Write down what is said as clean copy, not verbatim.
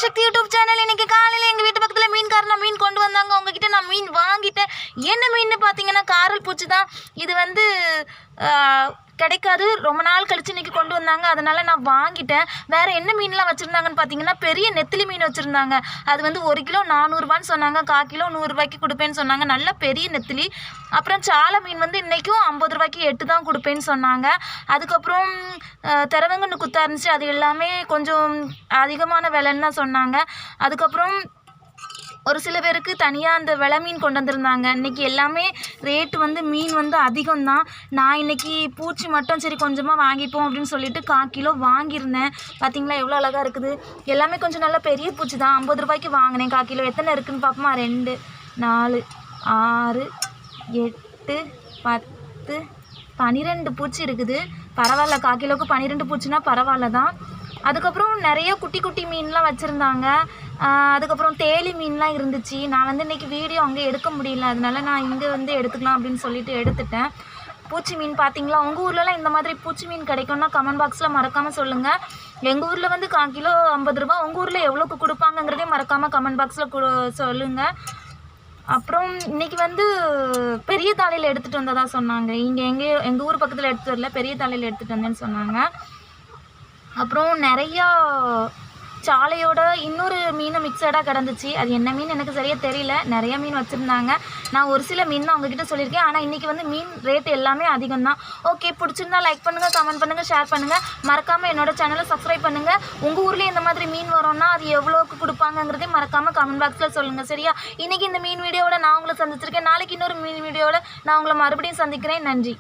சக்தி YouTube channel. இன்னைக்கு காலையில் எங்கள் வீட்டு பக்கத்தில் மீன்காரனா மீன் கொண்டு வந்தாங்க. அவங்ககிட்ட நான் மீன் வாங்கிட்டேன். என்ன மீன் பார்த்தீங்கன்னா காரல் பூச்சி தான். இது வந்து கிடைக்காது, ரொம்ப நாள் கழிச்சு இன்றைக்கி கொண்டு வந்தாங்க, அதனால் நான் வாங்கிட்டேன். வேறு என்ன மீன்லாம் வச்சுருந்தாங்கன்னு பார்த்தீங்கன்னா பெரிய நெத்திலி மீன் வச்சுருந்தாங்க. அது வந்து 1 கிலோ 400 சொன்னாங்க, 1/4 கிலோ 100 கொடுப்பேன்னு சொன்னாங்க. நல்ல பெரிய நெத்திலி. அப்புறம் சாலை மீன் வந்து இன்றைக்கும் 50 8 தான் கொடுப்பேன்னு சொன்னாங்க. அதுக்கப்புறம் திரவங்கன்னு குத்தா இருந்துச்சு, அது எல்லாமே கொஞ்சம் அதிகமான விலைன்னு தான் சொன்னாங்க. அதுக்கப்புறம் ஒரு சில பேருக்கு தனியாக அந்த விலை மீன் கொண்டு வந்திருந்தாங்க. இன்றைக்கி எல்லாமே ரேட்டு வந்து மீன் வந்து அதிகம்தான். நான் இன்றைக்கி பூச்சி மட்டும் சரி கொஞ்சமாக வாங்கிப்போம் அப்படின்னு சொல்லிட்டு 1/4 கிலோ வாங்கியிருந்தேன். பார்த்திங்களா எவ்வளோ அழகாக இருக்குது. எல்லாமே கொஞ்சம் நல்ல பெரிய பூச்சி தான். 50 வாங்கினேன் 1/4 கிலோ. எத்தனை இருக்குதுன்னு பார்ப்போமா? 2 4 6 8 10 12 பூச்சி இருக்குது. பரவாயில்ல, 1/4 கிலோவுக்கு 12 பூச்சினா பரவாயில்ல தான். அதுக்கப்புறம் நிறைய குட்டி குட்டி மீன்லாம் வச்சுருந்தாங்க. அதுக்கப்புறம் தேலி மீன்லாம் இருந்துச்சு. நான் வந்து இன்றைக்கி வீடியோ அங்கே எடுக்க முடியல, அதனால நான் இங்கே வந்து எடுத்துக்கலாம் அப்படின்னு சொல்லிட்டு எடுத்துட்டேன். பூச்சி மீன் பார்த்தீங்களா? உங்கள் ஊர்லலாம் இந்த மாதிரி பூச்சி மீன் கிடைக்கும்னா கமெண்ட் பாக்ஸில் மறக்காமல் சொல்லுங்கள். எங்கள் ஊரில் வந்து 1/4 கிலோ 50 ரூபா. உங்கள் ஊரில் எவ்வளோக்கு கொடுப்பாங்கங்கிறதே மறக்காமல் கமெண்ட் பாக்ஸில் சொல்லுங்கள். அப்புறம் இன்றைக்கி வந்து பெரிய தாளையில் எடுத்துகிட்டு வந்ததாக சொன்னாங்க. எங்கள் ஊர் பக்கத்தில் எடுத்துகிட்டு வரல, பெரிய தாளையில் எடுத்துகிட்டு வந்தேன்னு சொன்னாங்க. அப்புறம் நிறையா சாலையோட இன்னொரு மீன் மிக்சடாக கிடந்துச்சு. அது என்ன மீன் எனக்கு சரியாக தெரியல. நிறைய மீன் வச்சுருந்தாங்க. நான் ஒரு சில மீன் தான் அவங்கக்கிட்ட சொல்லியிருக்கேன். ஆனால் இன்றைக்கி வந்து மீன் ரேட் எல்லாமே அதிகம் தான். ஓகே, பிடிச்சிருந்தா லைக் பண்ணுங்கள், கமெண்ட் பண்ணுங்கள், ஷேர் பண்ணுங்கள். மறக்காமல் என்னோடய சேனலை சப்ஸ்கிரைப் பண்ணுங்கள். உங்கள் ஊர்லேயே இந்த மாதிரி மீன் வரோன்னா அது எவ்வளோக்கு கொடுப்பாங்கங்கிறதே மறக்காமல் கமெண்ட் பாக்ஸில் சொல்லுங்கள், சரியா? இன்றைக்கி இந்த மீன் வீடியோவோட நான் உங்களை சந்திச்சிருக்கேன். நாளைக்கு இன்னொரு மீன் வீடியோவில் நான் உங்களை மறுபடியும் சந்திக்கிறேன். நன்றி.